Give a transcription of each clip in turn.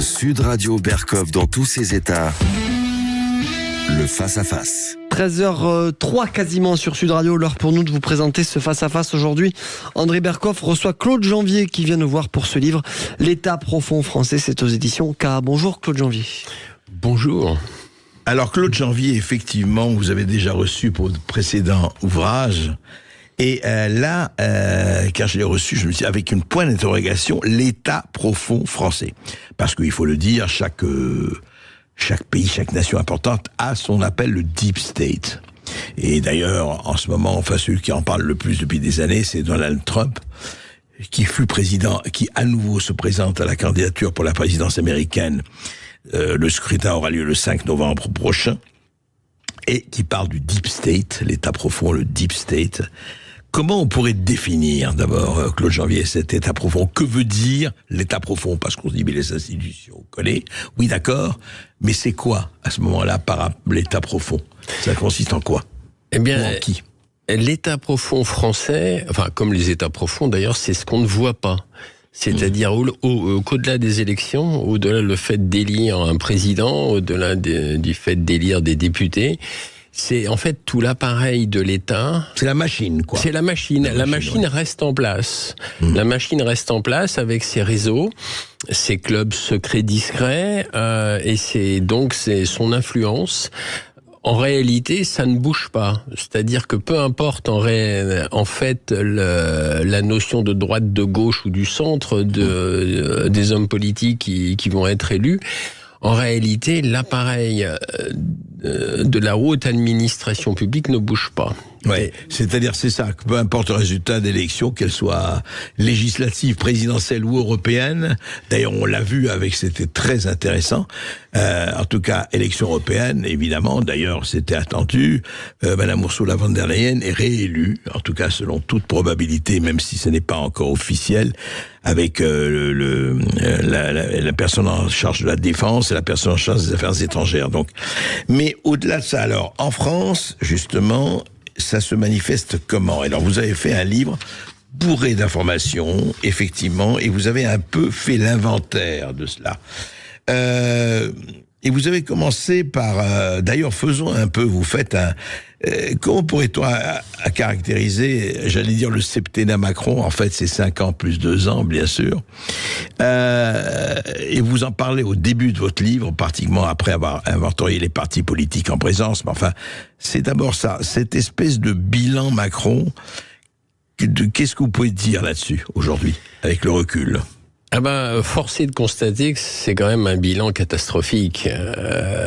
Sud Radio Berkov dans tous ses états. Le face-à-face. 13h03 quasiment sur Sud Radio, l'heure pour nous de vous présenter ce face-à-face aujourd'hui. André Berkov reçoit Claude Janvier qui vient nous voir pour ce livre L'État profond français, c'est aux éditions K. Bonjour Claude Janvier. Bonjour. Alors Claude Janvier, effectivement, vous avez déjà reçu pour le précédent ouvrage. Et là, quand je l'ai reçu, je me suis dit, avec une point d'interrogation, l'État profond français. Parce qu'il faut le dire, chaque pays, chaque nation importante a son appel le Deep State. Et d'ailleurs, en ce moment, enfin celui qui en parle le plus depuis des années, c'est Donald Trump, qui fut président, qui à nouveau se présente à la candidature pour la présidence américaine. Le scrutin aura lieu le 5 novembre prochain. Et qui parle du Deep State, l'État profond, le Deep State. Comment on pourrait définir, d'abord, Claude Janvier, cet État profond? Que veut dire l'État profond? Parce qu'on se dit, mais les institutions, on connaît. Oui, d'accord. Mais c'est quoi, à ce moment-là, par l'État profond? Ça consiste en quoi? Eh bien, ou en qui? L'État profond français, enfin, comme les États profonds, d'ailleurs, c'est ce qu'on ne voit pas. C'est-à-dire qu'au-delà des élections, au-delà le fait d'élire un président, au-delà du fait d'élire des députés, c'est en fait tout l'appareil de l'État. C'est la machine, quoi. C'est la machine. La machine reste en place. La machine reste en place avec ses réseaux, ses clubs secrets discrets, et c'est son influence. En réalité, ça ne bouge pas. C'est-à-dire que peu importe en fait la notion de droite, de gauche ou du centre des hommes politiques qui vont être élus, en réalité, l'appareil de la haute administration publique ne bouge pas. Ouais, c'est-à-dire c'est ça, que peu importe le résultat d'élection, qu'elle soit législative, présidentielle ou européenne, d'ailleurs on l'a vu c'était très intéressant, en tout cas élection européenne, évidemment, d'ailleurs c'était attendu, Madame Ursula von der Leyen est réélue, en tout cas selon toute probabilité, même si ce n'est pas encore officiel, avec la personne en charge de la défense et la personne en charge des affaires étrangères. Donc, mais au-delà de ça, alors en France, justement, ça se manifeste comment? Alors, vous avez fait un livre bourré d'informations, effectivement, et vous avez un peu fait l'inventaire de cela. Et vous avez commencé par... d'ailleurs, faisons un peu, vous faites un... comment pourrait-on à caractériser, j'allais dire, le septennat Macron? En fait, c'est 5 ans plus 2 ans, bien sûr. Et vous en parlez au début de votre livre, pratiquement après avoir inventorié les partis politiques en présence. Mais enfin, c'est d'abord ça, cette espèce de bilan Macron. Qu'est-ce que vous pouvez dire là-dessus, aujourd'hui, avec le recul? Force est de constater que c'est quand même un bilan catastrophique.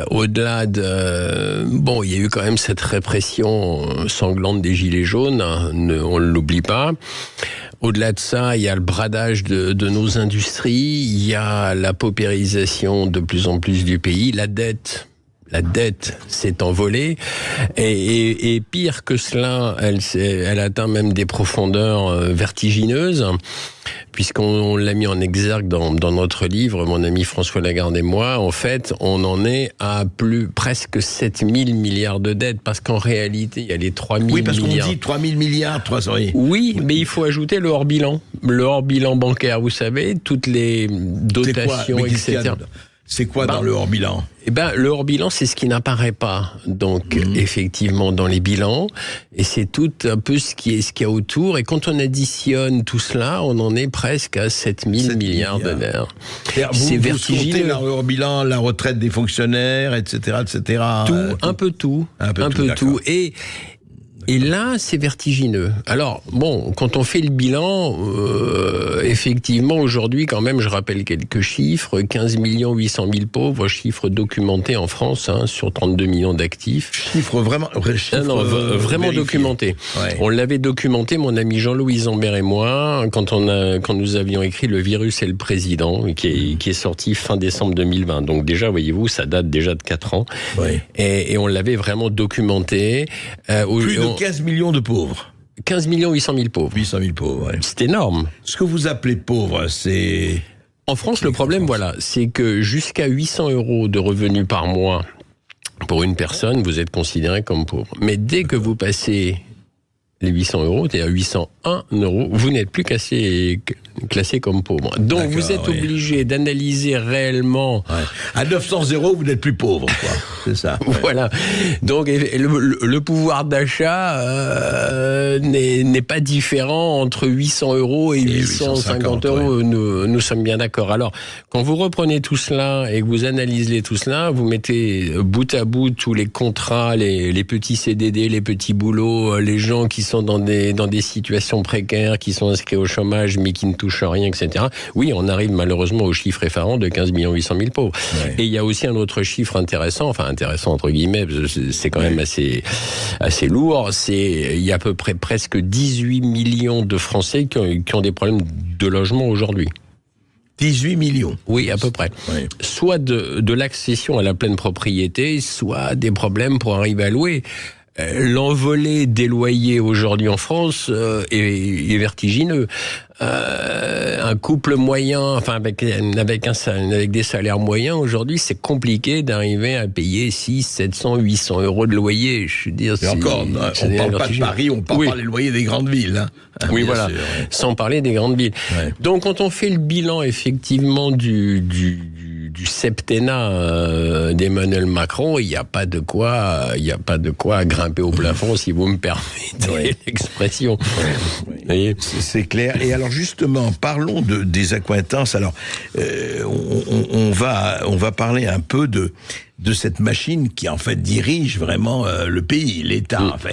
Au-delà de... il y a eu quand même cette répression sanglante des Gilets jaunes, on ne l'oublie pas. Au-delà de ça, il y a le bradage de nos industries, il y a la paupérisation de plus en plus du pays, la dette s'est envolée, et pire que cela, elle atteint même des profondeurs vertigineuses, puisqu'on l'a mis en exergue dans notre livre, mon ami François Lagarde et moi. En fait, on en est à presque 7 000 milliards de dettes, parce qu'en réalité, il y a les 3 000 milliards. Oui, parce qu'on dit 3 000 milliards, 300... Oui, mais il faut ajouter le hors-bilan. Le hors-bilan bancaire, vous savez, toutes les dotations, etc. C'est quoi dans le hors-bilan? Le hors-bilan, c'est ce qui n'apparaît pas, donc effectivement dans les bilans, et c'est tout un peu ce qu'il y a autour, et quand on additionne tout cela, on en est presque à 7 000 milliards de dollars. C'est vertigineux. Dans le hors-bilan, la retraite des fonctionnaires, etc., etc. Un peu tout. Et là, c'est vertigineux. Alors, quand on fait le bilan, effectivement, aujourd'hui, quand même, je rappelle quelques chiffres, 15 800 000 pauvres, chiffre documenté en France, sur 32 millions d'actifs. Chiffre vraiment documenté. Ouais. On l'avait documenté, mon ami Jean-Louis Zambert et moi, quand nous avions écrit Le virus et le président, qui est sorti fin décembre 2020. Donc déjà, voyez-vous, ça date déjà de 4 ans. Ouais. Et on l'avait vraiment documenté. Plus de 15 millions de pauvres. 15 800 000 pauvres. 800 000 pauvres, ouais. C'est énorme. Ce que vous appelez pauvre, c'est... En France, le problème, c'est que jusqu'à 800 € de revenus par mois pour une personne, vous êtes considéré comme pauvre. Mais dès que vous passez les 800 €, c'est-à-dire 801 €, vous n'êtes plus classés comme pauvres. Donc vous êtes obligé d'analyser réellement... Ouais. À 900 €, vous n'êtes plus pauvre, quoi. C'est ça. Ouais. Voilà. Donc le pouvoir d'achat n'est pas différent entre 800 € et 850 €. Nous sommes bien d'accord. Alors, quand vous reprenez tout cela et que vous analysez tout cela, vous mettez bout à bout tous les contrats, les petits CDD, les petits boulots, les gens qui sont dans des situations précaires, qui sont inscrits au chômage mais qui ne touchent rien, etc. Oui, on arrive malheureusement au chiffre effarant de 15 800 000 pauvres. Ouais. Et il y a aussi un autre chiffre intéressant, enfin intéressant entre guillemets, c'est quand même assez lourd, il y a à peu près presque 18 millions de Français qui ont des problèmes de logement aujourd'hui. 18 millions. Oui, à peu près. Oui. Soit de l'accession à la pleine propriété, soit des problèmes pour arriver à louer. L'envolée des loyers aujourd'hui en France est vertigineux. Un couple moyen, enfin avec des salaires moyens aujourd'hui, c'est compliqué d'arriver à payer 600, 700, 800 € de loyer. Je veux dire, encore, on ne parle pas de Paris, on parle pas des loyers des grandes villes. Hein. Oui, voilà, sûr, ouais. Sans parler des grandes villes. Ouais. Donc, quand on fait le bilan effectivement du septennat d'Emmanuel Macron, il n'y a pas de quoi grimper au plafond, si vous me permettez l'expression. Oui. C'est clair. Et alors justement, parlons des accointances. Alors, on va parler un peu de cette machine qui en fait dirige vraiment le pays, l'État, enfin,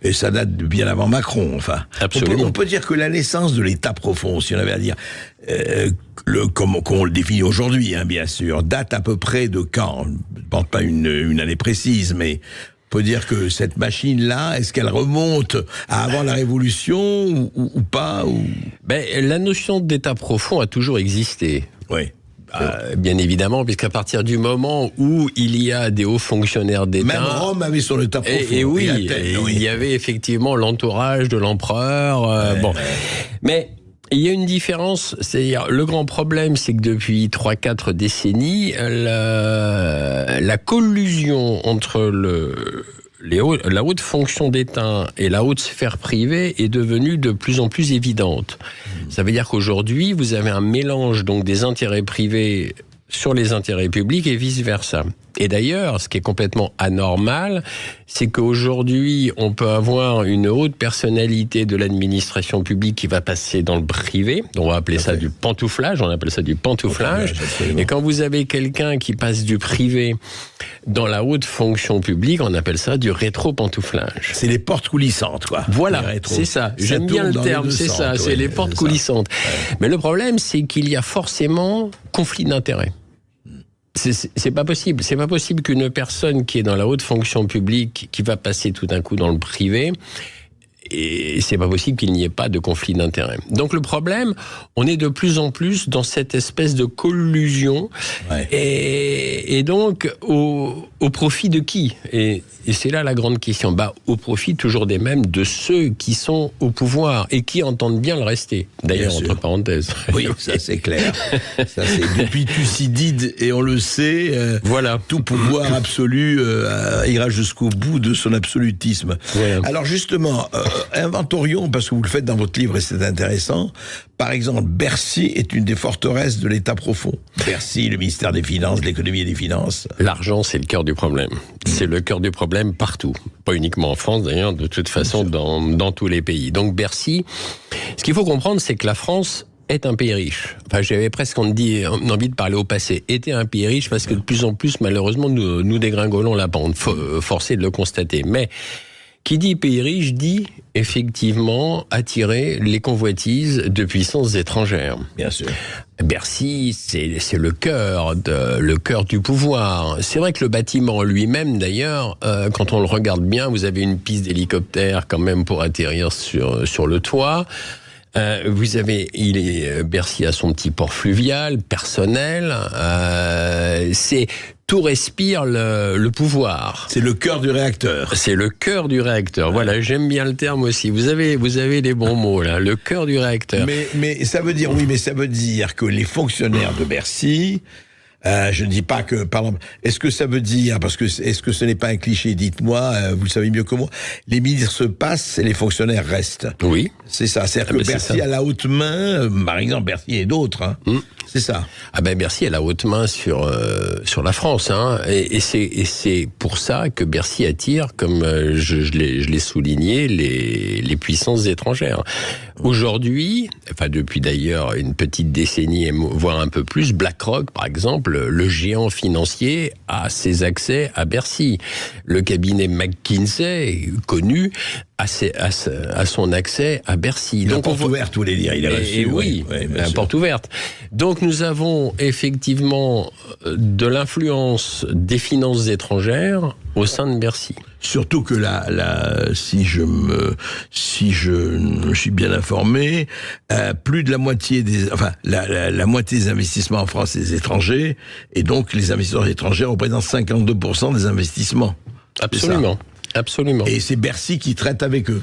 et ça date de bien avant Macron. Enfin, absolument. On peut dire que la naissance de l'État profond, si on avait à dire, comme on le définit aujourd'hui, hein, bien sûr, date à peu près de quand? Je ne porte pas une année précise, mais on peut dire que cette machine-là, est-ce qu'elle remonte à avant la Révolution ou pas La notion d'État profond a toujours existé. Oui. Bien évidemment, puisqu'à partir du moment où il y a des hauts fonctionnaires d'État... Même Rome avait son État profond. Et oui, il y avait effectivement l'entourage de l'empereur. Mais il y a une différence, c'est-à-dire le grand problème, c'est que depuis 3-4 décennies, la collusion entre la haute fonction d'État et la haute sphère privée est devenue de plus en plus évidente. Ça veut dire qu'aujourd'hui, vous avez un mélange donc des intérêts privés sur les intérêts publics et vice-versa. Et d'ailleurs, ce qui est complètement anormal, c'est qu'aujourd'hui, on peut avoir une haute personnalité de l'administration publique qui va passer dans le privé. On va appeler ça du pantouflage, Et quand vous avez quelqu'un qui passe du privé dans la haute fonction publique, on appelle ça du rétro-pantouflage. C'est les portes coulissantes, quoi. Voilà, c'est ça. J'aime bien le terme, c'est ça. C'est les portes coulissantes. Ouais. Mais le problème, c'est qu'il y a forcément conflit d'intérêts. C'est pas possible. C'est pas possible qu'une personne qui est dans la haute fonction publique, qui va passer tout d'un coup dans le privé, et c'est pas possible qu'il n'y ait pas de conflit d'intérêts. Donc le problème, on est de plus en plus dans cette espèce de collusion, et donc au profit de qui ? Et c'est là la grande question. Au profit toujours des mêmes, de ceux qui sont au pouvoir et qui entendent bien le rester. D'ailleurs, entre parenthèses. Oui, ça c'est clair. Ça c'est depuis Thucydide, et on le sait. Voilà. Tout pouvoir absolu ira jusqu'au bout de son absolutisme. Voilà. Alors justement, inventorions, parce que vous le faites dans votre livre et c'est intéressant. Par exemple, Bercy est une des forteresses de l'État profond. Bercy, le ministère des Finances, de l'économie et des finances. L'argent, c'est le cœur du problème. C'est le cœur du problème partout. Pas uniquement en France, d'ailleurs, de toute façon, dans tous les pays. Donc Bercy, ce qu'il faut comprendre, c'est que la France est un pays riche. Enfin, j'avais presque envie de parler au passé. Était un pays riche parce que de plus en plus, malheureusement, nous dégringolons la pente. Forcé de le constater. Mais qui dit pays riche dit effectivement attirer les convoitises de puissances étrangères. Bien sûr. Bercy, c'est le cœur du pouvoir. C'est vrai que le bâtiment lui-même, d'ailleurs, quand on le regarde bien, vous avez une piste d'hélicoptère quand même pour atterrir sur le toit. Bercy a son petit port fluvial, personnel. Tout respire le pouvoir. C'est le cœur du réacteur. C'est le cœur du réacteur. Voilà, j'aime bien le terme aussi. Vous avez les bons mots là. Le cœur du réacteur. Mais ça veut dire que les fonctionnaires de Bercy Je ne dis pas que, par exemple, est-ce que ça veut dire, parce que est-ce que ce n'est pas un cliché, dites-moi, vous le savez mieux que moi, les ministres se passent et les fonctionnaires restent. Oui. C'est ça. C'est-à-dire que Bercy a la haute main, par exemple Bercy et d'autres. Hein. C'est ça. Ah ben Bercy a la haute main sur la France, hein. Et c'est pour ça que Bercy attire, comme je l'ai souligné, les puissances étrangères. Aujourd'hui, enfin depuis d'ailleurs une petite décennie, voire un peu plus, BlackRock, par exemple, le géant financier, a ses accès à Bercy. Le cabinet McKinsey, connu, a son accès à Bercy. La porte ouverte, vous voulez dire, il est reçu. Oui, la porte ouverte. Donc nous avons effectivement de l'influence des finances étrangères au sein de Bercy. Surtout que si je suis bien informé, plus de la moitié la moitié des investissements en France, c'est des étrangers, et donc les investisseurs étrangers représentent 52% des investissements. Absolument. Absolument. Et c'est Bercy qui traite avec eux.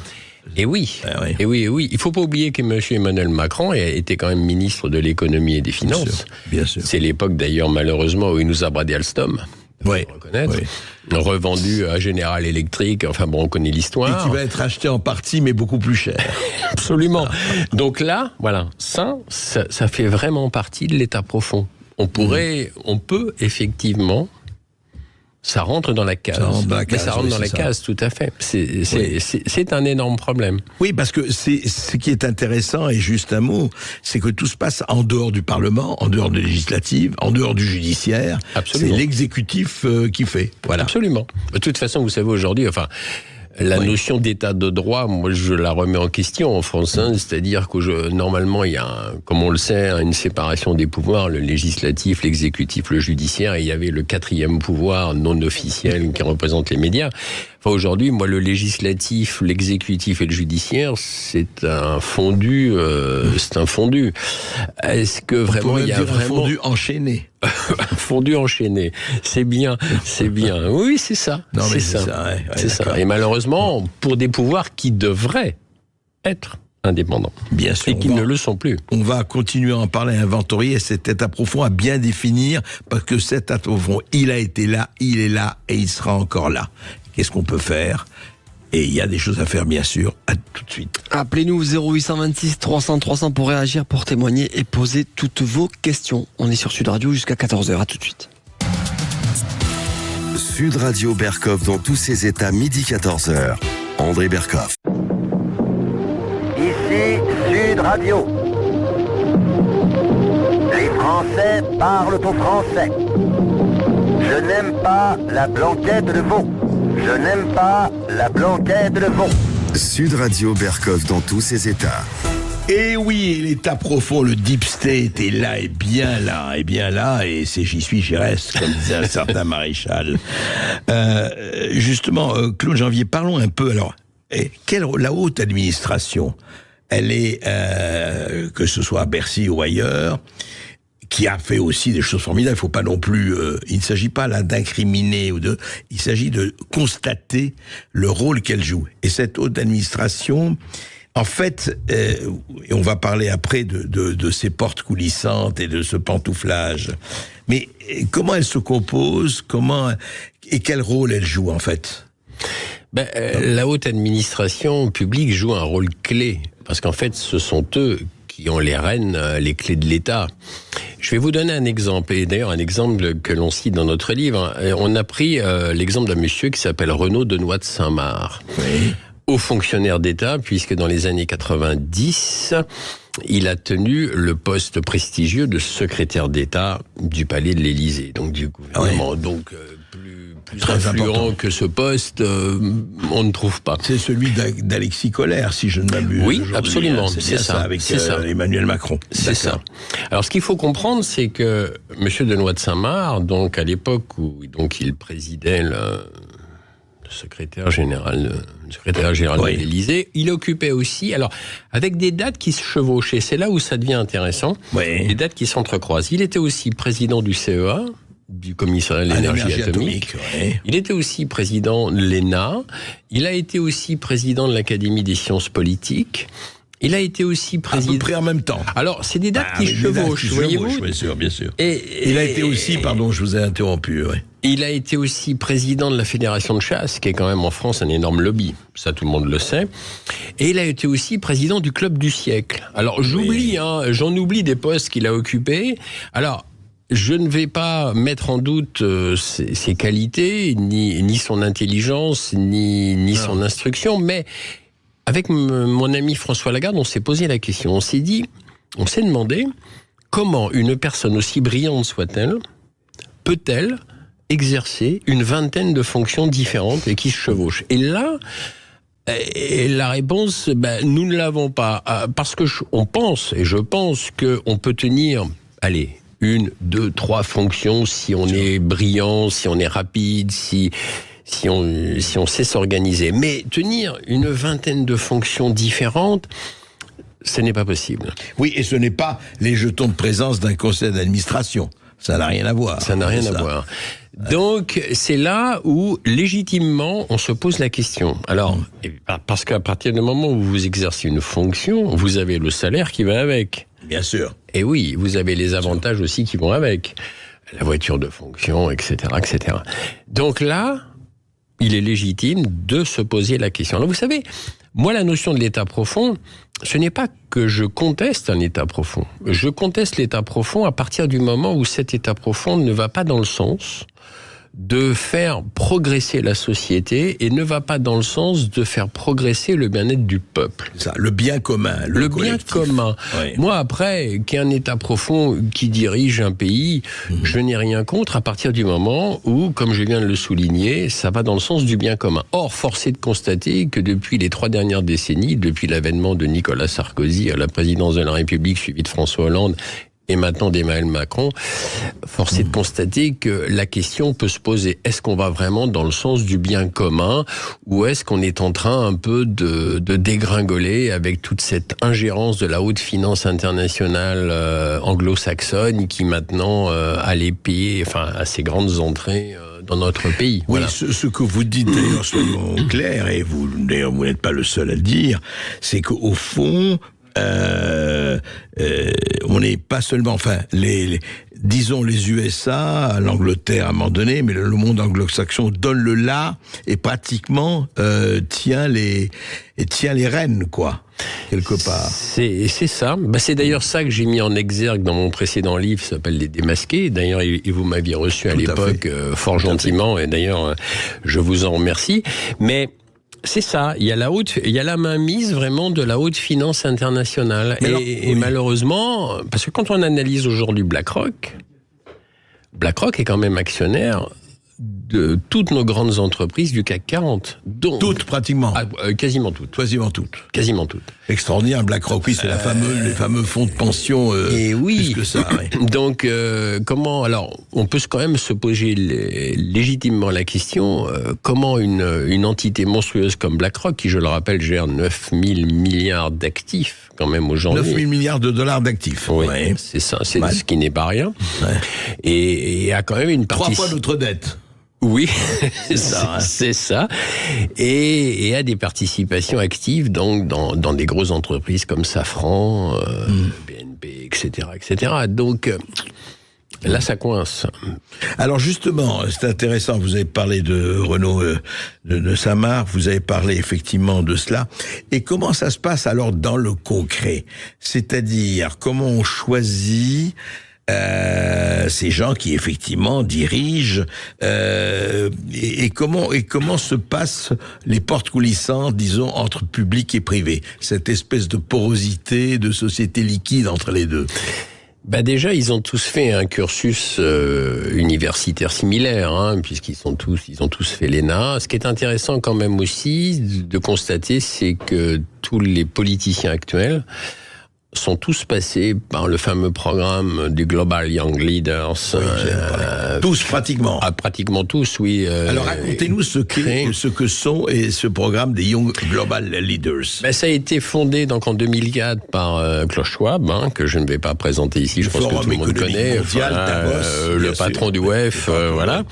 Et oui, et oui. Il ne faut pas oublier que M. Emmanuel Macron était quand même ministre de l'économie et des finances. Bien sûr. C'est l'époque d'ailleurs, malheureusement, où il nous a bradé Alstom. Oui. Reconnaître. Revendu à General Electric, enfin bon, on connaît l'histoire. Et qui va être acheté en partie, mais beaucoup plus cher. Absolument. Donc là, voilà, ça fait vraiment partie de l'état profond. On peut effectivement... Ça rentre dans la case. Ça rentre dans la case, tout à fait. C'est un énorme problème. Oui, parce que ce qui est intéressant, et juste un mot, c'est que tout se passe en dehors du Parlement, en dehors de la législative, en dehors du judiciaire. Absolument. C'est l'exécutif qui fait. Voilà. Absolument. De toute façon, vous savez, aujourd'hui, la notion d'état de droit, moi, je la remets en question en France. C'est-à-dire que normalement, il y a, comme on le sait, une séparation des pouvoirs, le législatif, l'exécutif, le judiciaire, et il y avait le quatrième pouvoir non officiel qui représente les médias. Enfin, aujourd'hui, moi, le législatif, l'exécutif et le judiciaire, c'est un fondu. Est-ce que vraiment il y a un fondu enchaîné? Fondu enchaîné, c'est bien. Oui, c'est ça. Non, mais c'est ça. Et malheureusement, pour des pouvoirs qui devraient être indépendants. Bien sûr. Et qui ne le sont plus. On va continuer à en parler, à inventorier cet état profond à bien définir, parce que cet état profond, il a été là, il est là, et il sera encore là. Qu'est-ce qu'on peut faire? Et il y a des choses à faire, bien sûr. À tout de suite. Appelez-nous 0826 300 300 pour réagir, pour témoigner et poser toutes vos questions. On est sur Sud Radio jusqu'à 14h. À tout de suite. Sud Radio Berkov dans tous ses états, midi 14h. André Berkov. Ici Sud Radio. Les Français parlent au français. Je n'aime pas la blanquette de veau. Je n'aime pas la blanquette de veau. Sud Radio Berkov dans tous ses états. Et oui, l'état profond, le deep state est là, et bien là, et c'est j'y suis, j'y reste, comme disait un certain maréchal. Justement, Claude Janvier, parlons un peu, alors, la haute administration, elle est, que ce soit à Bercy ou ailleurs, qui a fait aussi des choses formidables. Il ne faut pas non plus... il ne s'agit pas là d'incriminer il s'agit de constater le rôle qu'elle joue. Et cette haute administration, en fait, et on va parler après de ces portes coulissantes et de ce pantouflage, mais comment elle se compose, et quel rôle elle joue en fait? La haute administration publique joue un rôle clé, parce qu'en fait, ce sont eux qui ont les rênes, les clés de l'État. Je vais vous donner un exemple, et d'ailleurs un exemple que l'on cite dans notre livre. On a pris l'exemple d'un monsieur qui s'appelle Renaud Denoy de Saint-Marc. Oui. Haut fonctionnaire d'État, puisque dans les années 90, il a tenu le poste prestigieux de secrétaire d'État du Palais de l'Élysée, donc du gouvernement. Oui. Donc plus très influent que ce poste, on ne trouve pas. C'est celui d'Alexis Collère, si je ne m'abuse. Oui, absolument. C'est ça, avec Emmanuel Macron. C'est ça. Alors, ce qu'il faut comprendre, c'est que M. Denoy de Saint-Marc, donc à l'époque où il présidait le secrétaire général de l'Élysée, il occupait aussi, alors avec des dates qui se chevauchaient, c'est là où ça devient intéressant, des dates qui s'entrecroisent. Il était aussi président du CEA, du commissariat à l'énergie atomique. Il était aussi président de l'ENA. Il a été aussi président de l'Académie des sciences politiques. Il a été aussi président. À peu près en même temps. Alors, c'est des dates qui chevauchent, voyez-vous. Bien sûr, bien sûr. Il a été aussi, pardon, je vous ai interrompu, oui. Il a été aussi président de la Fédération de chasse, qui est quand même en France un énorme lobby. Ça, tout le monde le sait. Et il a été aussi président du Club du siècle. Alors, j'en oublie des postes qu'il a occupés. Alors, je ne vais pas mettre en doute ses qualités, ni son intelligence, ni son instruction, mais avec mon ami François Lagarde, on s'est posé la question. On s'est demandé comment une personne aussi brillante soit-elle, peut-elle exercer une vingtaine de fonctions différentes et qui se chevauchent. Et là, la réponse, nous ne l'avons pas. Parce que je pense qu'on peut tenir, 1, 2, 3 fonctions si on est brillant, si on est rapide, si on sait s'organiser. Mais tenir une vingtaine de fonctions différentes, ce n'est pas possible. Oui, et ce n'est pas les jetons de présence d'un conseil d'administration. Ça n'a rien à voir. Ça n'a rien à voir. Donc, c'est là où, légitimement, on se pose la question. Alors, parce qu'à partir du moment où vous exercez une fonction, vous avez le salaire qui va avec. Bien sûr. Et oui, vous avez les avantages aussi qui vont avec. La voiture de fonction, etc., etc. Donc là, il est légitime de se poser la question. Alors, vous savez, moi, la notion de l'état profond, ce n'est pas que je conteste un état profond. Je conteste l'état profond à partir du moment où cet état profond ne va pas dans le sens de faire progresser la société et ne va pas dans le sens de faire progresser le bien-être du peuple. Ça, le bien commun, le bien commun. Oui. Moi, après, qu'il y ait un état profond qui dirige un pays, je n'ai rien contre à partir du moment où, comme je viens de le souligner, ça va dans le sens du bien commun. Or, force est de constater que depuis les 3 dernières décennies, depuis l'avènement de Nicolas Sarkozy à la présidence de la République, suivi de François Hollande, et maintenant d'Emmanuel Macron, force est de constater que la question peut se poser. Est-ce qu'on va vraiment dans le sens du bien commun ou est-ce qu'on est en train un peu de dégringoler avec toute cette ingérence de la haute finance internationale anglo-saxonne qui maintenant a les pieds, a ses grandes entrées dans notre pays. Voilà. Oui, ce que vous dites d'ailleurs, soyons clairs, et vous n'êtes pas le seul à le dire, c'est qu'au fond, on n'est pas seulement, disons les USA, l'Angleterre à un moment donné, mais le monde anglo-saxon donne le là et pratiquement tient les rênes, quoi, quelque part. C'est ça. C'est d'ailleurs ça que j'ai mis en exergue dans mon précédent livre, qui s'appelle Les Démasqués. D'ailleurs, vous m'aviez reçu à l'époque fort gentiment, et d'ailleurs, je vous en remercie. Mais c'est ça, il y a la mainmise vraiment de la haute finance internationale. Et malheureusement, parce que quand on analyse aujourd'hui BlackRock est quand même actionnaire de toutes nos grandes entreprises du CAC 40. Donc, toutes, pratiquement. Quasiment toutes. Quasiment toutes. Extraordinaire, BlackRock, oui, c'est les fameux fonds de pension. Et oui. Plus que ça, oui. Donc, alors, on peut quand même se poser légitimement la question, comment une entité monstrueuse comme BlackRock, qui, je le rappelle, gère 9 000 milliards d'actifs, quand même, aujourd'hui. 9 000 milliards de dollars d'actifs. Oui, ouais. C'est ça, c'est ce qui n'est pas rien. Ouais. Et a quand même une partie... 3 fois notre dette. Oui, c'est ça. Et a des participations actives donc dans des grosses entreprises comme Safran, BNP, etc. Donc là, ça coince. Alors justement, c'est intéressant, vous avez parlé de Renaud de Saint-Marc, vous avez parlé effectivement de cela. Et comment ça se passe alors dans le concret ? C'est-à-dire, comment on choisit ces gens qui effectivement dirigent et comment se passent les portes coulissantes, disons, entre public et privé, cette espèce de porosité, de société liquide entre les deux. Déjà, ils ont tous fait un cursus universitaire similaire, puisqu'ils ont tous fait l'ENA. Ce qui est intéressant quand même aussi de constater, c'est que tous les politiciens actuels sont tous passés par le fameux programme du Global Young Leaders. Tous, pratiquement. Pratiquement tous, oui. Alors racontez-nous ce que sont et ce programme des Young Global Leaders. Ça a été fondé donc en 2004 par Klaus Schwab, que je ne vais pas présenter ici, je pense que tout le monde connaît. Le patron du WEF, voilà.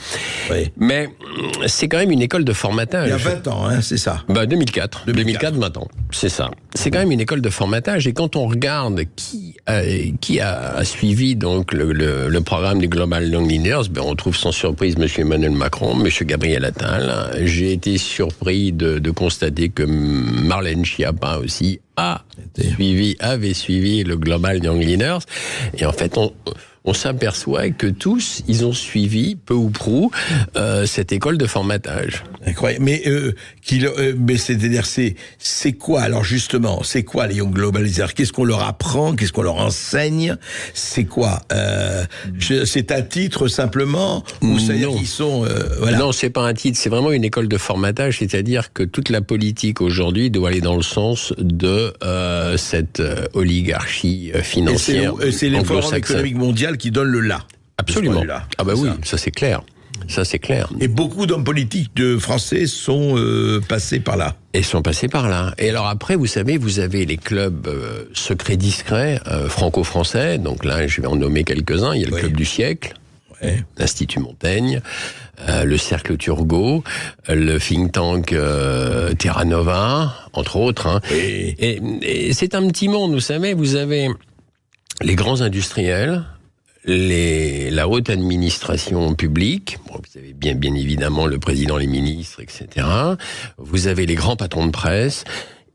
Oui. Mais c'est quand même une école de formatage. Il y a 20 ans, c'est ça. 2004, 20 ans, c'est ça. C'est quand même une école de formatage, et quand on regarde qui a suivi donc le programme du Global Young Leaders, on trouve sans surprise M. Emmanuel Macron, M. Gabriel Attal. J'ai été surpris de constater que Marlène Schiappa aussi avait suivi le Global Young Leaders. Et en fait, on s'aperçoit que tous, ils ont suivi, peu ou prou, cette école de formatage. Incroyable. Mais c'est-à-dire, c'est quoi, alors justement, c'est quoi les Young Global Leaders? Qu'est-ce qu'on leur apprend? Qu'est-ce qu'on leur enseigne? C'est quoi? C'est un titre simplement? Ou c'est-à-dire qu'ils sont... voilà. Non, c'est pas un titre, c'est vraiment une école de formatage, c'est-à-dire que toute la politique aujourd'hui doit aller dans le sens de cette oligarchie financière. C'est le Forum économique mondial qui donne le là. Absolument. Oui, ça c'est clair. Ça, c'est clair. Et beaucoup d'hommes politiques français sont passés par là. Et sont passés par là. Et alors après, vous savez, vous avez les clubs secrets discrets, franco-français. Donc là, je vais en nommer quelques-uns. Il y a le Club du siècle, l'Institut Montaigne, le Cercle Turgot, le think tank Terra Nova, entre autres. Et c'est un petit monde, vous savez. Vous avez les grands industriels, la haute administration publique, vous avez bien évidemment le président, les ministres, etc. Vous avez les grands patrons de presse,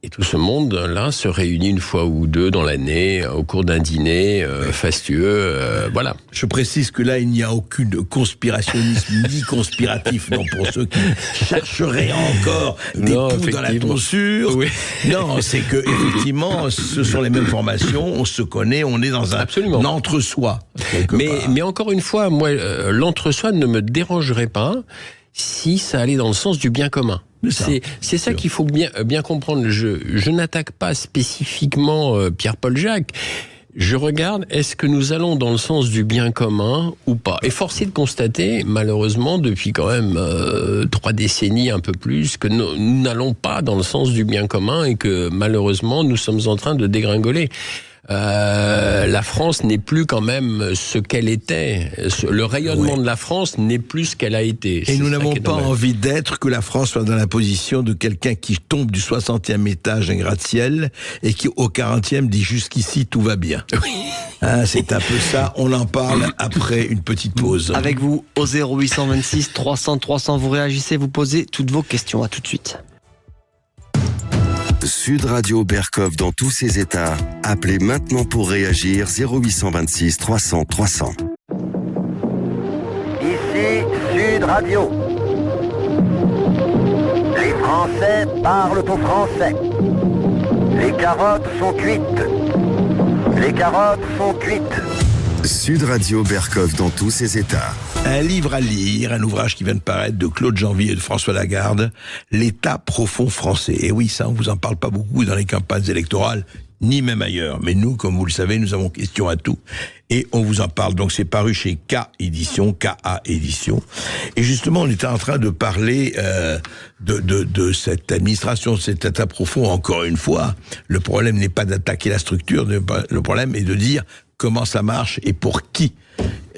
et tout ce monde-là se réunit une fois ou deux dans l'année au cours d'un dîner fastueux, voilà. Je précise que là, il n'y a aucune conspirationnisme ni conspiratif, non, pour ceux qui chercheraient encore des poux dans la tonsure. Oui. Non, c'est que effectivement, ce sont les mêmes formations, on se connaît, on est dans un entre-soi. Mais encore une fois, moi, l'entre-soi ne me dérangerait pas si ça allait dans le sens du bien commun. C'est ça qu'il faut bien comprendre. Je n'attaque pas spécifiquement Pierre-Paul Jacques. Je regarde, est-ce que nous allons dans le sens du bien commun ou pas? Et force est de constater, malheureusement, depuis quand même 3 décennies, un peu plus, que nous n'allons pas dans le sens du bien commun et que malheureusement, nous sommes en train de dégringoler. La France n'est plus quand même ce qu'elle était. Le rayonnement de la France n'est plus ce qu'elle a été. Et nous n'avons pas envie d'être que la France soit dans la position de quelqu'un qui tombe du 60e étage d'un gratte-ciel et qui au 40e dit jusqu'ici tout va bien. Oui. C'est un peu ça. On en parle après une petite pause. Avec vous au 0826 300 300, vous réagissez, vous posez toutes vos questions. À tout de suite. Sud Radio Berkov dans tous ses états. Appelez maintenant pour réagir 0826 300 300. Ici Sud Radio. Les Français parlent au français. Les carottes sont cuites. Les carottes sont cuites. Sud Radio Berkov dans tous ses états. Un livre à lire, un ouvrage qui vient de paraître de Claude Janvier et de François Lagarde, L'État profond français. Et oui, ça, on vous en parle pas beaucoup dans les campagnes électorales, ni même ailleurs. Mais nous, comme vous le savez, nous avons question à tout. Et on vous en parle. Donc c'est paru chez KA Édition. Et justement, on était en train de parler de cette administration, de cet État profond. Encore une fois, le problème n'est pas d'attaquer la structure, le problème est de dire comment ça marche et pour qui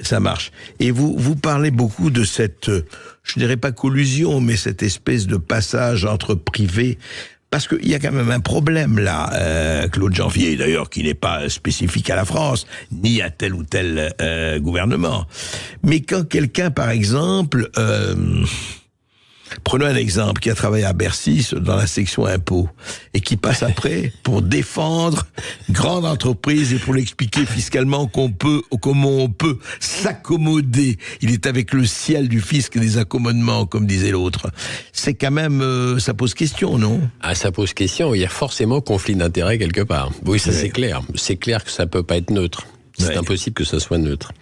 ça marche. Et vous parlez beaucoup de cette, je dirais pas collusion, mais cette espèce de passage entre privés. Parce qu'il y a quand même un problème là, Claude Janvier d'ailleurs, qui n'est pas spécifique à la France, ni à tel ou tel gouvernement. Mais quand quelqu'un, par exemple, prenons un exemple, qui a travaillé à Bercy dans la section impôts et qui passe après pour défendre une grande entreprise et pour l'expliquer fiscalement comment on peut s'accommoder. Il est avec le ciel du fisc et des accommodements, comme disait l'autre. C'est quand même, ça pose question, non? Ah, ça pose question. Il y a forcément conflit d'intérêts quelque part. Oui, ça c'est clair. C'est clair que ça peut pas être neutre. C'est impossible que ça soit neutre.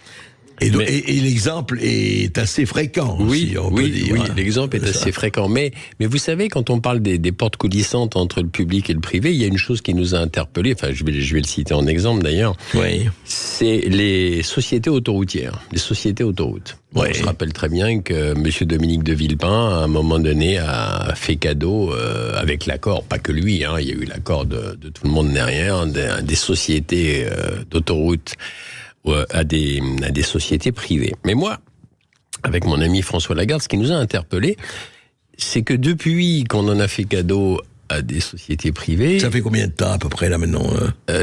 Et l'exemple est assez fréquent. Oui, aussi, on peut dire. Oui, l'exemple est assez fréquent. Mais vous savez, quand on parle des portes coulissantes entre le public et le privé, il y a une chose qui nous a interpellés, enfin je vais le citer en exemple d'ailleurs, Oui. c'est les sociétés autoroutières, les sociétés autoroutes. Oui. On se rappelle très bien que M. Dominique de Villepin, à un moment donné, a fait cadeau, avec l'accord, pas que lui, il y a eu l'accord de tout le monde derrière, des sociétés d'autoroutes, à des sociétés privées. Mais moi, avec mon ami François Lagarde, ce qui nous a interpellés, c'est que depuis qu'on en a fait cadeau à des sociétés privées... Ça fait combien de temps à peu près là maintenant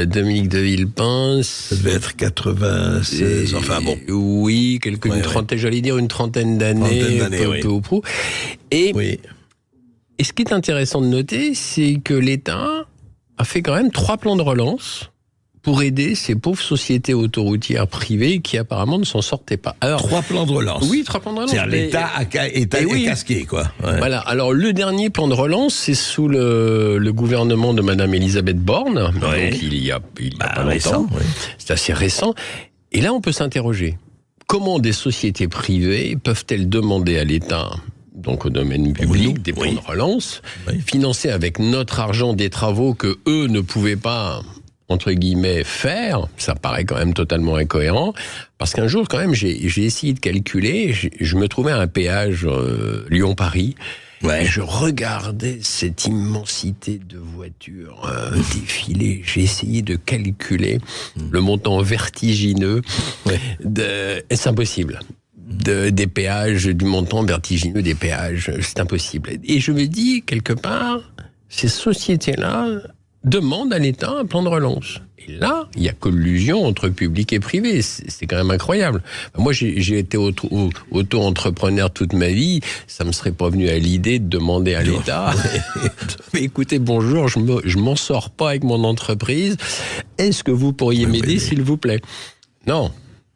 Dominique de Villepin... Ça devait être 96, enfin bon. Oui, une trentaine, j'allais dire une trentaine d'années, peu ou prou. Et ce qui est intéressant de noter, c'est que l'État a fait quand même 3 plans de relance pour aider ces pauvres sociétés autoroutières privées qui apparemment ne s'en sortaient pas. Alors, 3 plans de relance. Oui, 3 plans de relance. C'est-à-dire l'État est casqué, quoi. Ouais. Voilà. Alors, le dernier plan de relance, c'est sous le gouvernement de Madame Elisabeth Borne. Ouais. Donc, il y a pas récent, longtemps. C'est assez récent. Et là, on peut s'interroger. Comment des sociétés privées peuvent-elles demander à l'État, donc au domaine public, des plans de relance, financer avec notre argent des travaux que eux ne pouvaient pas, entre guillemets, faire? Ça paraît quand même totalement incohérent, parce qu'un jour, quand même, j'ai essayé de calculer, je me trouvais à un péage Lyon-Paris, et je regardais cette immensité de voitures défiler, j'ai essayé de calculer le montant vertigineux, et c'est impossible. Des péages, du montant vertigineux des péages, c'est impossible. Et je me dis, quelque part, ces sociétés-là demandent à l'État un plan de relance. Et là, il y a collusion entre public et privé. C'est quand même incroyable. Moi, j'ai été auto-entrepreneur toute ma vie. Ça me serait pas venu à l'idée de demander à l'État « Mais écoutez, bonjour, je m'en sors pas avec mon entreprise. Est-ce que vous pourriez m'aider, s'il vous plaît ?» Non.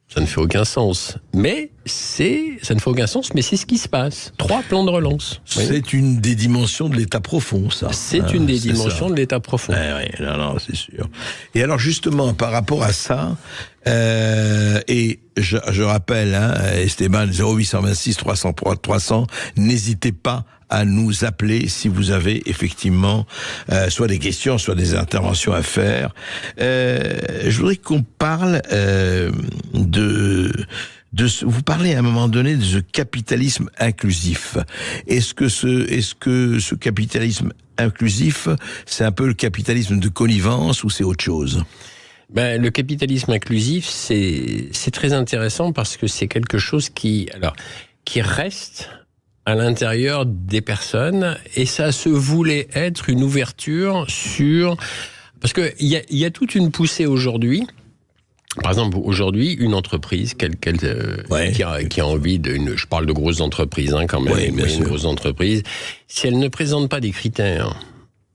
Ça ne fait aucun sens. Mais ça ne fait aucun sens, mais c'est ce qui se passe. 3 plans de relance. C'est une des dimensions de l'État profond, ça. C'est une des dimensions de l'État profond. Oui, non, c'est sûr. Et alors, justement, par rapport à ça, et je rappelle, Esteban, 0826 303 300, n'hésitez pas à nous appeler si vous avez effectivement soit des questions, soit des interventions à faire. Je voudrais qu'on parle vous parlez à un moment donné de ce capitalisme inclusif. Est-ce que ce capitalisme inclusif, c'est un peu le capitalisme de connivence ou c'est autre chose ? Le capitalisme inclusif, c'est très intéressant parce que c'est quelque chose qui reste à l'intérieur des personnes, et ça se voulait être une ouverture sur... Parce qu'il y a toute une poussée aujourd'hui. Par exemple, aujourd'hui, une entreprise qui a envie je parle de grosses entreprises quand même, une grosse entreprise, si elle ne présente pas des critères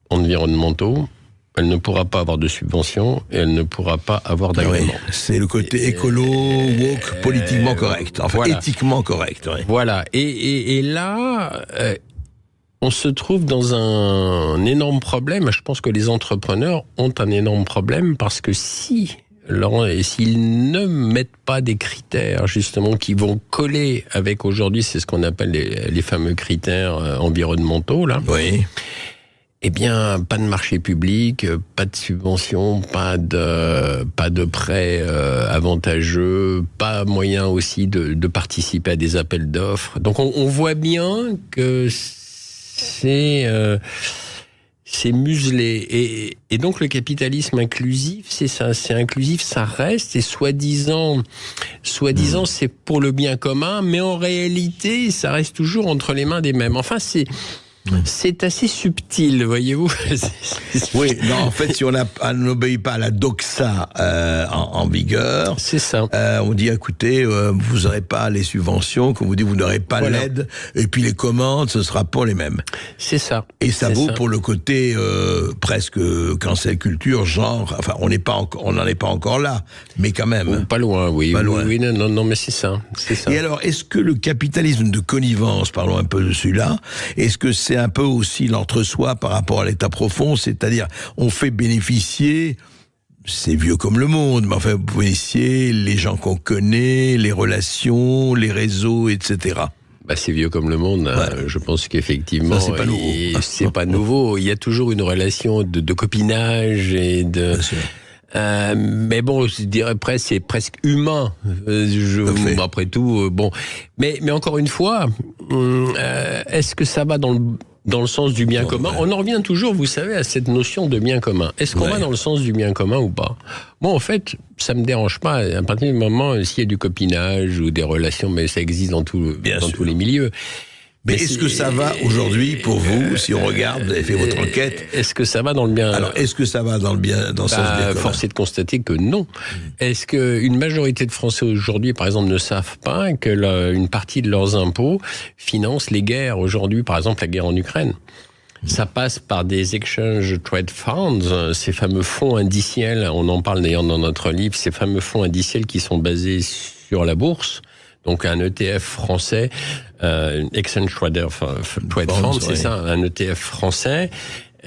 environnementaux, elle ne pourra pas avoir de subventions et elle ne pourra pas avoir d'agrément. C'est le côté écolo, woke, politiquement correct, éthiquement correct. Voilà, et là, on se trouve dans un énorme problème. Je pense que les entrepreneurs ont un énorme problème parce que s'ils ne mettent pas des critères, justement, qui vont coller avec aujourd'hui, c'est ce qu'on appelle les fameux critères environnementaux, là. Oui. Eh bien, pas de marché public, pas de subvention, pas de prêts avantageux, pas moyen aussi de participer à des appels d'offres. Donc, on voit bien que c'est muselé. Et donc, le capitalisme inclusif, c'est ça, c'est inclusif, ça reste, et soi-disant, c'est pour le bien commun, mais en réalité, ça reste toujours entre les mains des mêmes. Enfin, c'est assez subtil, voyez-vous. Oui, non, en fait, si on n'obéit pas à la doxa en vigueur, c'est ça. On dit, écoutez, vous n'aurez pas les subventions, comme vous dites, vous n'aurez pas l'aide, et puis les commandes, ce sera pas les mêmes. C'est ça. Et ça vaut pour le côté presque cancel culture, genre, enfin, on n'en est pas encore là, mais quand même. Pas loin, oui. Pas loin. Oui, non, mais c'est ça. Et alors, est-ce que le capitalisme de connivence, parlons un peu de celui-là, est-ce que c'est un peu aussi l'entre-soi par rapport à l'État profond, c'est-à-dire on fait bénéficier c'est vieux comme le monde, mais enfin, vous pouvez essayer les gens qu'on connaît, les relations, les réseaux, etc. C'est vieux comme le monde. Ouais. Je pense qu'effectivement, c'est pas nouveau. C'est pas nouveau. Il y a toujours une relation de copinage et de. Mais bon, je dirais presque, c'est presque humain. Après tout, bon. Mais encore une fois, est-ce que ça va dans le sens du bien commun? On en revient toujours, vous savez, à cette notion de bien commun. Est-ce qu'on va dans le sens du bien commun ou pas? Moi, en fait, ça me dérange pas. À partir du moment, s'il y a du copinage ou des relations, mais ça existe dans tous les milieux. Mais est-ce que ça va aujourd'hui pour vous, si on regarde, vous avez fait votre enquête? Est-ce que ça va dans le bien? Alors, est-ce que ça va dans le sens bien commun? Force est de constater que non. Est-ce qu'une majorité de Français aujourd'hui, par exemple, ne savent pas que une partie de leurs impôts finance les guerres aujourd'hui, par exemple la guerre en Ukraine? Ça passe par des exchange trade funds, ces fameux fonds indiciels, on en parle d'ailleurs dans notre livre, ces fameux fonds indiciels qui sont basés sur la bourse. Donc un ETF français, Exchange Trader Fund, c'est ça, un ETF français.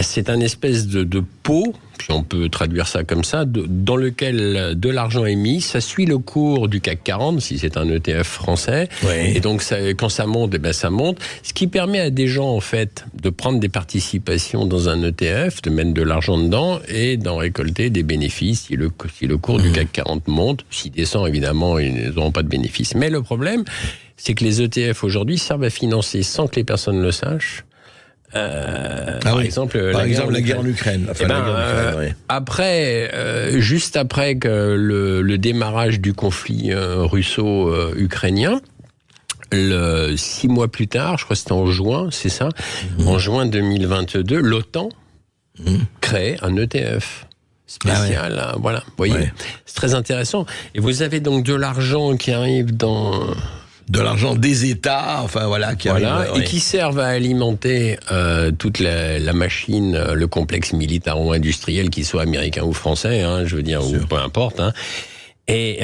C'est un espèce de pot, puis on peut traduire ça comme ça, dans lequel de l'argent est mis, ça suit le cours du CAC 40, si c'est un ETF français, et donc quand ça monte, ça monte, ce qui permet à des gens, en fait, de prendre des participations dans un ETF, de mettre de l'argent dedans, et d'en récolter des bénéfices si le cours du CAC 40 monte. S'il descend, évidemment, ils n'auront pas de bénéfices. Mais le problème, c'est que les ETF, aujourd'hui, servent à financer, sans que les personnes le sachent, par exemple, la guerre en Ukraine. Après, juste après que le démarrage du conflit russo-ukrainien, 6 mois plus tard, je crois que c'était en juin, c'est ça, en juin 2022, l'OTAN crée un ETF spécial. Voilà, vous voyez, c'est très intéressant. Et vous avez donc de l'argent qui arrive de l'argent des États, qui servent à alimenter toute la machine, le complexe militaro-industriel, qu'il soit américain ou français, je veux dire, ou peu importe. Et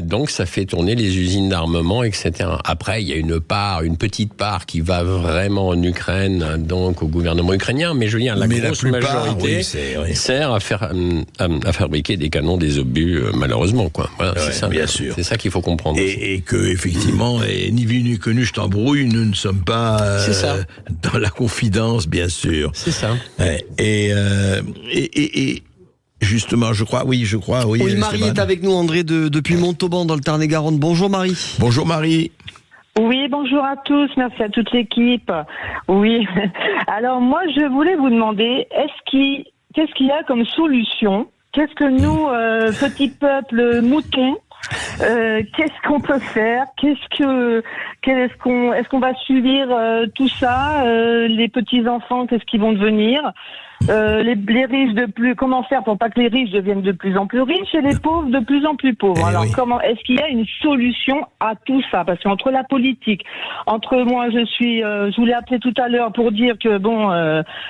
donc ça fait tourner les usines d'armement, etc. Après, il y a une petite part qui va vraiment en Ukraine, donc au gouvernement ukrainien, mais je veux dire, la grosse majorité sert à fabriquer des canons, des obus, malheureusement, quoi. Voilà, c'est ça. Bien sûr. C'est ça qu'il faut comprendre. Et que, effectivement, ni vu ni connu, je t'embrouille, nous ne sommes pas dans la confidence, bien sûr. C'est ça. Justement, je crois. Oui, Marie est avec nous, André, depuis Montauban, dans le Tarn-et-Garonne. Bonjour Marie. Bonjour Marie. Oui, bonjour à tous, merci à toute l'équipe. Oui, alors moi je voulais vous demander, qu'est-ce qu'il y a comme solution? Qu'est-ce que nous, petit peuple mouton, qu'est-ce qu'on peut faire? Est-ce qu'on va subir tout ça? Les petits-enfants, qu'est-ce qu'ils vont devenir? Les riches comment faire pour pas que les riches deviennent de plus en plus riches et les pauvres de plus en plus pauvres? Alors est-ce qu'il y a une solution à tout ça? Parce qu'entre la politique, moi je voulais appeler tout à l'heure pour dire que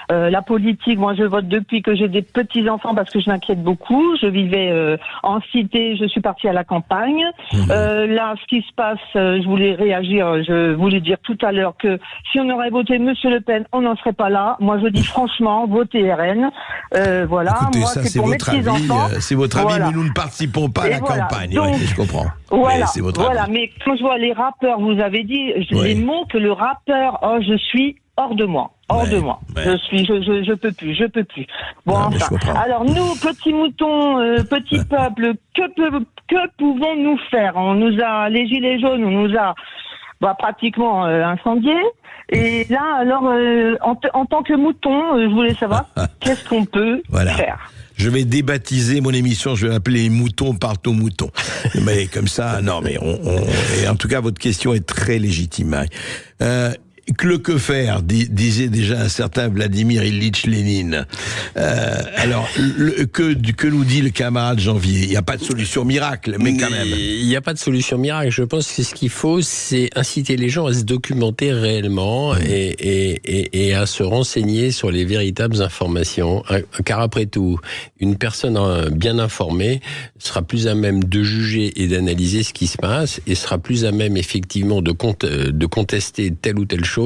la politique, moi je vote depuis que j'ai des petits enfants parce que je m'inquiète beaucoup. Je vivais en cité, je suis partie à la campagne. Là, ce qui se passe, je voulais réagir, je voulais dire tout à l'heure que si on aurait voté Monsieur Le Pen, on n'en serait pas là. Moi je dis franchement, votez RN. Écoutez, moi ça, c'est pour mes petits-enfants. C'est votre avis, mais nous ne participons pas à la campagne. Donc, je comprends. Voilà, c'est votre avis. Mais quand je vois les rappeurs, vous avez dit les mots que le rappeur, je suis hors de moi. Je peux plus. Bon, alors nous, petits moutons, petits peuples, que pouvons-nous faire? Les gilets jaunes, on nous a pratiquement incendiés. Et là, alors, en tant que mouton, je voulais savoir qu'est-ce qu'on peut faire. Je vais débaptiser mon émission, je vais l'appeler Mouton parle aux moutons. Mais comme ça, non, mais et en tout cas, votre question est très légitime. Que faire, disait déjà un certain Vladimir Ilitch Lénine. Alors, que nous dit le camarade Janvier? Il n'y a pas de solution miracle, mais quand même. Il n'y a pas de solution miracle. Je pense que ce qu'il faut, c'est inciter les gens à se documenter réellement et à se renseigner sur les véritables informations. Car après tout, une personne bien informée sera plus à même de juger et d'analyser ce qui se passe et sera plus à même effectivement de contester telle ou telle chose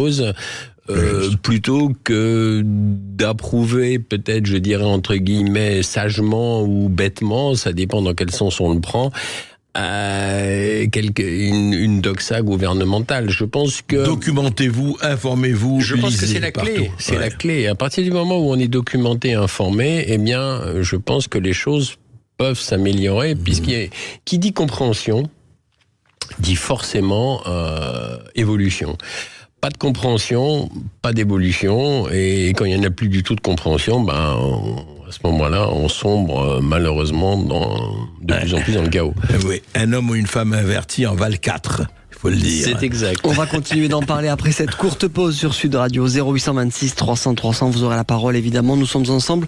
plutôt que d'approuver, peut-être, je dirais entre guillemets, sagement ou bêtement, ça dépend dans quel sens on le prend, une doxa gouvernementale. Je pense que... Documentez-vous, informez-vous, je pense que c'est la clé. C'est la clé. À partir du moment où on est documenté, informé, eh bien, je pense que les choses peuvent s'améliorer, qui dit compréhension, dit forcément évolution. Pas de compréhension, pas d'évolution, et quand il n'y en a plus du tout de compréhension, à ce moment-là, on sombre malheureusement de plus en plus dans le chaos. Oui, un homme ou une femme averti en valent 4. Faut le dire. C'est exact. On va continuer d'en parler après cette courte pause sur Sud Radio. 0826 300 300, vous aurez la parole évidemment. Nous sommes ensemble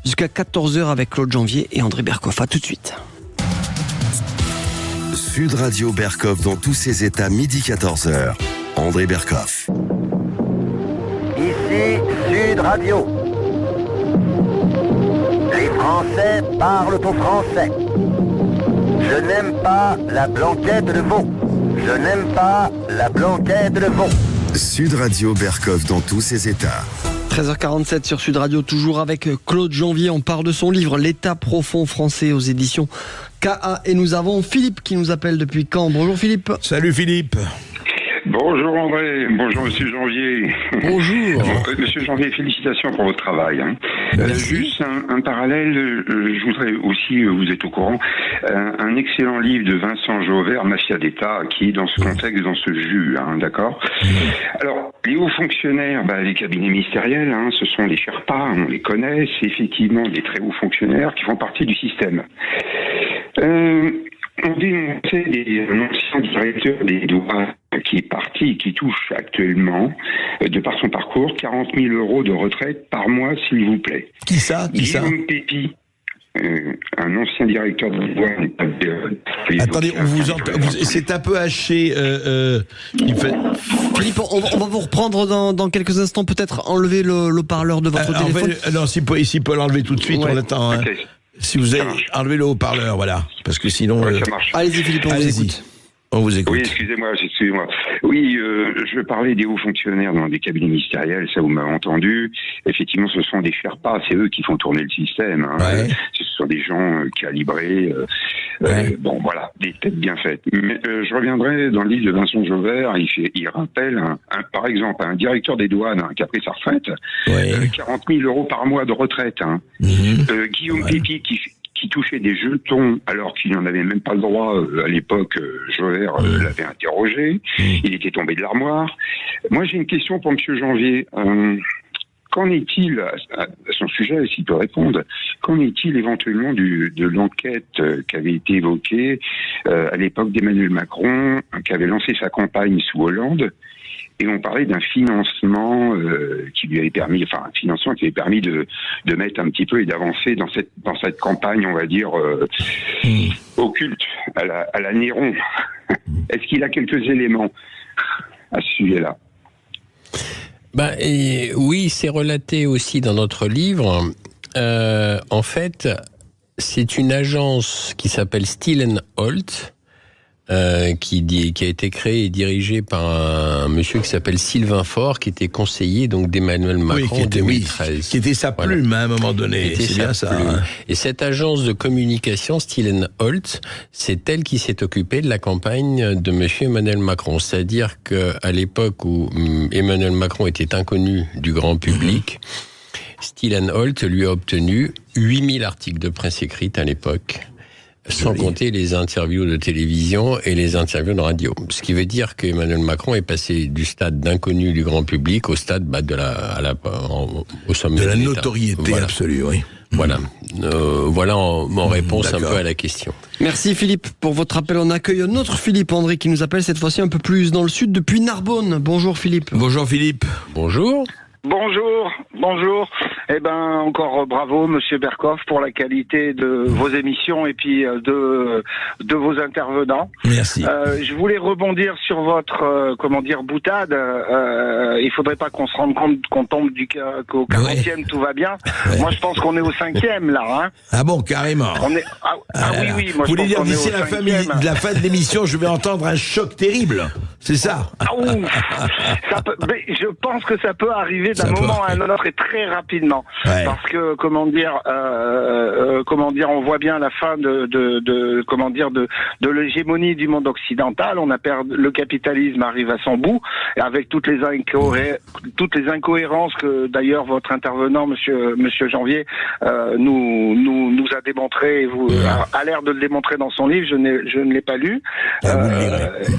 jusqu'à 14h avec Claude Janvier et André Berkoff. À tout de suite. Sud Radio Berkoff dans tous ses états, midi 14h. André Berkoff. Ici Sud Radio. Les Français parlent au français. Je n'aime pas la blanquette de veau. Je n'aime pas la blanquette de veau. Sud Radio Berkoff dans tous ses états. 13h47 sur Sud Radio, toujours avec Claude Janvier. On parle de son livre L'État profond français aux éditions KA. Et nous avons Philippe qui nous appelle depuis Caen. Bonjour Philippe. Salut Philippe. Bonjour André, bonjour Monsieur Janvier. Bonjour. Monsieur Janvier, félicitations pour votre travail. Juste un parallèle, je voudrais aussi, vous êtes au courant, un excellent livre de Vincent Jauvert, Mafia d'État, qui est dans ce contexte, dans ce jus, d'accord. Alors, les hauts fonctionnaires, les cabinets ministériels, ce sont les Sherpas, on les connaît, c'est effectivement des très hauts fonctionnaires qui font partie du système. On dénonçait un ancien directeur des douanes qui est parti et qui touche actuellement, de par son parcours, 40 000 € de retraite par mois, s'il vous plaît. Qui ça Guillaume Pépi, un ancien directeur de douane. Attendez, on vous entend. C'est un peu haché. Philippe, on va vous reprendre dans quelques instants. Peut-être enlever le parleur de votre téléphone. Non, s'il peut l'enlever tout de suite, on l'attend. Okay. Si vous avez enlevé le haut-parleur, voilà. Parce que sinon... ça marche. Allez-y Philippe, on vous écoute. On vous écoute. Oui, excusez-moi. Oui, je parlais des hauts fonctionnaires dans des cabinets ministériels, ça vous m'avez entendu. Effectivement, ce sont des Sherpas, c'est eux qui font tourner le système. Ouais. Ce sont des gens calibrés, voilà, des têtes bien faites. Mais je reviendrai dans le livre de Vincent Jauvert, il rappelle, par exemple, un directeur des douanes qui a pris sa retraite, 40 000 € par mois de retraite. Guillaume Pépi qui touchait des jetons alors qu'il n'en avait même pas le droit à l'époque. Jauvert l'avait interrogé. Il était tombé de l'armoire. Moi, j'ai une question pour Monsieur Janvier. Qu'en est-il, à son sujet, s'il peut répondre, qu'en est-il éventuellement de l'enquête qui avait été évoquée à l'époque d'Emmanuel Macron, qui avait lancé sa campagne sous Hollande, et on parlait d'un financement qui lui avait permis, de mettre un petit peu et d'avancer dans cette campagne, on va dire, occulte, à la Néron. Est-ce qu'il a quelques éléments à ce sujet-là ? Oui, c'est relaté aussi dans notre livre. En fait, c'est une agence qui s'appelle Still & Holt, qui a été créée et dirigée par un monsieur qui s'appelle Sylvain Faure, qui était conseiller donc d'Emmanuel Macron en 2013. Qui était sa plume à un moment donné. C'est bien ça. Hein. Et cette agence de communication, Still & Holt, c'est elle qui s'est occupée de la campagne de monsieur Emmanuel Macron. C'est-à-dire qu'à l'époque où Emmanuel Macron était inconnu du grand public, Still & Holt lui a obtenu 8000 articles de presse écrite à l'époque. Sans compter les interviews de télévision et les interviews de radio. Ce qui veut dire qu'Emmanuel Macron est passé du stade d'inconnu du grand public au stade au sommet de la notoriété absolue, oui. Voilà, en réponse un peu à la question. Merci Philippe pour votre appel. On accueille un autre Philippe, André, qui nous appelle cette fois-ci un peu plus dans le sud, depuis Narbonne. Bonjour Philippe. Bonjour Philippe. Bonjour. Bonjour. Eh ben, encore bravo, Monsieur Berkoff, pour la qualité de vos émissions et puis de vos intervenants. Merci. Je voulais rebondir sur votre, boutade. Il faudrait pas qu'on se rende compte qu'on tombe qu'au 40e, tout va bien. Ouais. Moi, je pense qu'on est au 5e, là, hein. Ah bon, carrément. On est, oui. Moi, vous voulez dire, qu'on d'ici est au la fin de l'émission, je vais entendre un choc terrible. C'est ça? Je pense que ça peut arriver d'un moment à un autre et très rapidement. Ouais. Parce que, on voit bien la fin de l'hégémonie du monde occidental. On a perdu, le capitalisme arrive à son bout, avec toutes les incohérences que d'ailleurs votre intervenant, monsieur Janvier, nous a démontré, a l'air de le démontrer dans son livre. Je ne l'ai pas lu.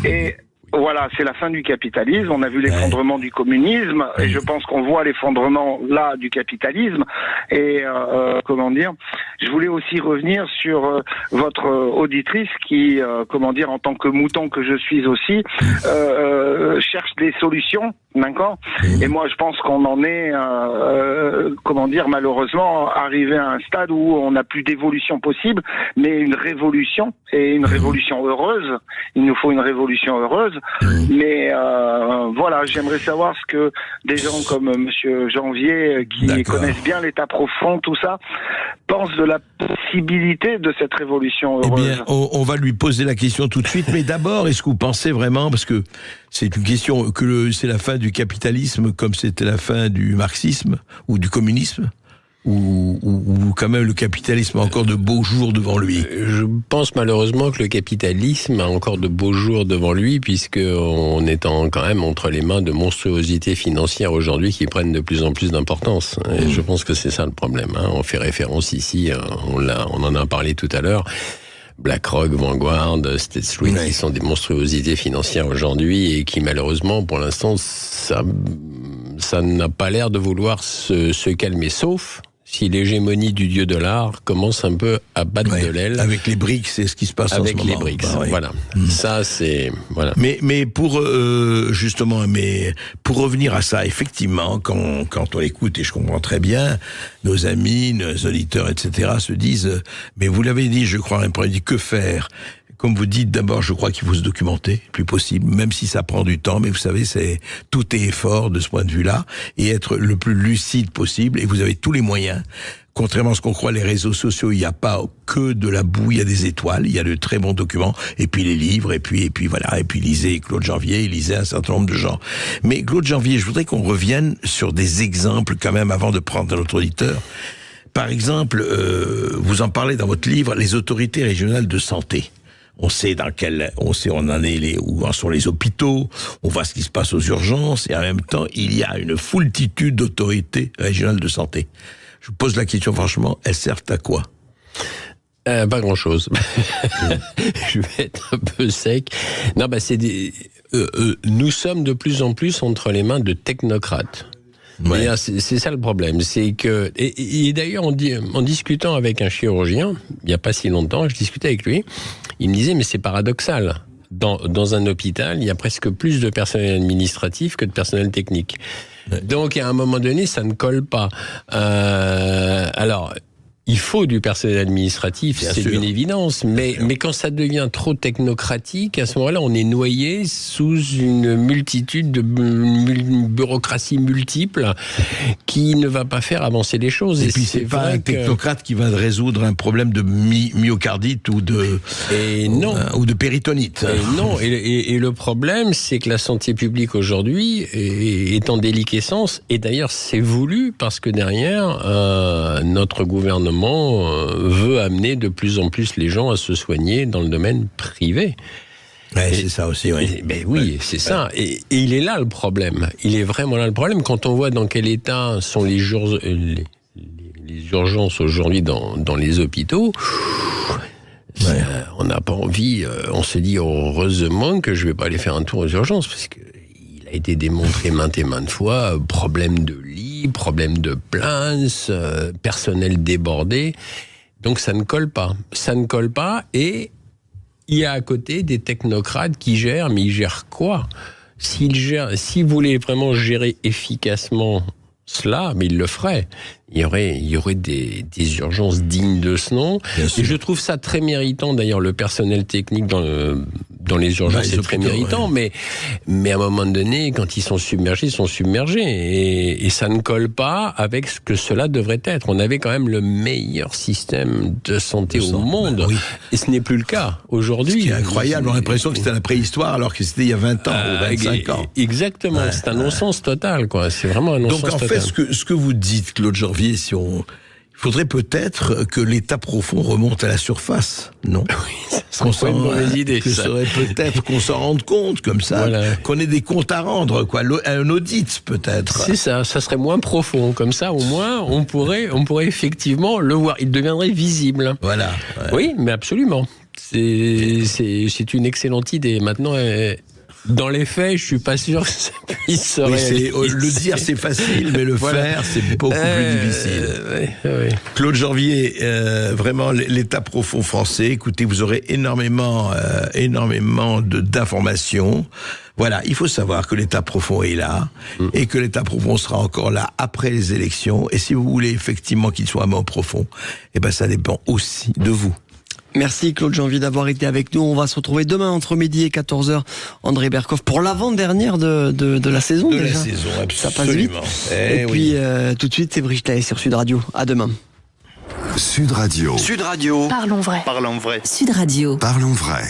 Et voilà, c'est la fin du capitalisme. On a vu l'effondrement du communisme, et je pense qu'on voit l'effondrement là du capitalisme. Et je voulais aussi revenir sur votre auditrice qui, en tant que mouton que je suis aussi, cherche des solutions, d'accord. Et moi, je pense qu'on en est, malheureusement, arrivé à un stade où on n'a plus d'évolution possible, mais une révolution, et une révolution heureuse. Il nous faut une révolution heureuse. Mais voilà, j'aimerais savoir ce que des gens comme Monsieur Janvier, qui connaissent bien l'état profond, tout ça, pensent de la possibilité de cette révolution heureuse. Eh bien, on va lui poser la question tout de suite. Mais d'abord, est-ce que vous pensez vraiment, parce que c'est une question, que c'est la fin du capitalisme comme c'était la fin du marxisme ou du communisme? Ou quand même le capitalisme a encore de beaux jours devant lui? Je pense malheureusement que le capitalisme a encore de beaux jours devant lui, puisqu'on est quand même entre les mains de monstruosités financières aujourd'hui qui prennent de plus en plus d'importance. Et je pense que c'est ça le problème. On fait référence ici, on en a parlé tout à l'heure, BlackRock, Vanguard, State Street, qui sont des monstruosités financières aujourd'hui et qui malheureusement pour l'instant ça n'a pas l'air de vouloir se calmer, sauf si l'hégémonie du dieu dollar commence un peu à battre de l'aile. Avec les BRICS, c'est ce qui se passe en ce moment. Avec les BRICS, voilà. Ça, c'est... Voilà. Mais pour, justement, pour revenir à ça, effectivement, quand on écoute, et je comprends très bien, nos amis, nos auditeurs, etc., se disent, mais vous l'avez dit, je crois, un dit, que faire? Comme vous dites, d'abord, je crois qu'il faut se documenter, le plus possible, même si ça prend du temps, mais vous savez, tout est effort de ce point de vue-là, et être le plus lucide possible, et vous avez tous les moyens. Contrairement à ce qu'on croit, les réseaux sociaux, il n'y a pas que de la boue, il y a des étoiles, il y a de très bons documents, et puis les livres, et puis voilà, et puis lisez Claude Janvier, lisez un certain nombre de gens. Mais Claude Janvier, je voudrais qu'on revienne sur des exemples quand même avant de prendre notre auditeur. Par exemple, vous en parlez dans votre livre, les autorités régionales de santé. On sait on en est où en sont les hôpitaux, on voit ce qui se passe aux urgences, et en même temps, il y a une foultitude d'autorités régionales de santé. Je vous pose la question franchement, elles servent à quoi? Pas grand-chose. Je vais être un peu sec. Non, nous sommes de plus en plus entre les mains de technocrates. Ouais. C'est ça le problème, c'est que et d'ailleurs en discutant avec un chirurgien il n'y a pas si longtemps, je discutais avec lui, il me disait mais c'est paradoxal. Dans un hôpital, il y a presque plus de personnel administratif que de personnel technique. Ouais. Donc à un moment donné, ça ne colle pas. Alors. Il faut du personnel administratif, c'est une évidence, mais quand ça devient trop technocratique, à ce moment-là, on est noyé sous une multitude de bureaucraties multiples qui ne va pas faire avancer les choses. Et puis c'est pas un technocrate qui va résoudre un problème de myocardite ou de péritonite. Et le problème, c'est que la santé publique aujourd'hui est en déliquescence, et d'ailleurs c'est voulu parce que derrière, notre gouvernement veut amener de plus en plus les gens à se soigner dans le domaine privé. Ouais, c'est ça aussi, oui. C'est ça. Et il est là le problème. Il est vraiment là le problème. Quand on voit dans quel état sont les urgences aujourd'hui dans les hôpitaux, on n'a pas envie, on se dit heureusement que je ne vais pas aller faire un tour aux urgences, parce que il a été démontré maintes et maintes fois, problème de lit, problème de places, personnel débordé. Donc ça ne colle pas. Ça ne colle pas, et il y a à côté des technocrates qui gèrent, mais ils gèrent quoi ? Si vous voulez vraiment gérer efficacement cela, mais il le ferait. Il y aurait des urgences dignes de ce nom. Et je trouve ça très méritant. D'ailleurs, le personnel technique dans les urgences, c'est très méritant. Ouais. Mais à un moment donné, quand ils sont submergés, ils sont submergés. Et ça ne colle pas avec ce que cela devrait être. On avait quand même le meilleur système de santé au monde. Oui. Et ce n'est plus le cas aujourd'hui. Ce qui est incroyable. On a l'impression que c'était la préhistoire alors que c'était il y a 20 ans ou 25 ans. Exactement. Ouais. C'est un non-sens total, quoi. C'est vraiment un non-sens total. Donc, en fait, ce que vous dites, Claude Janvier, il faudrait peut-être que l'état profond remonte à la surface, non? Oui, ça serait une mauvaise idée. Ça serait peut-être qu'on s'en rende compte comme ça, voilà. Qu'on ait des comptes à rendre, quoi, un audit peut-être. C'est ça serait moins profond, comme ça au moins on pourrait effectivement le voir, il deviendrait visible. Voilà. Ouais. Oui, mais absolument. C'est une excellente idée. Maintenant. Dans les faits, je suis pas sûr que ça puisse se réaliser. Le dire, c'est facile, mais le faire, c'est beaucoup plus difficile. Oui. Claude Janvier, vraiment, l'état profond français. Écoutez, vous aurez énormément d'informations. Voilà, il faut savoir que l'état profond est là et que l'état profond sera encore là après les élections. Et si vous voulez effectivement qu'il soit moins profond, ça dépend aussi de vous. Merci Claude Janvier d'avoir été avec nous. On va se retrouver demain entre midi et 14h, André Berkoff, pour l'avant-dernière de la saison. De déjà. La saison, absolument. Ça passe vite. Et puis tout de suite, c'est Brigitte Lahaie sur Sud Radio. À demain. Sud Radio. Sud Radio. Parlons vrai. Parlons vrai. Sud Radio. Parlons vrai.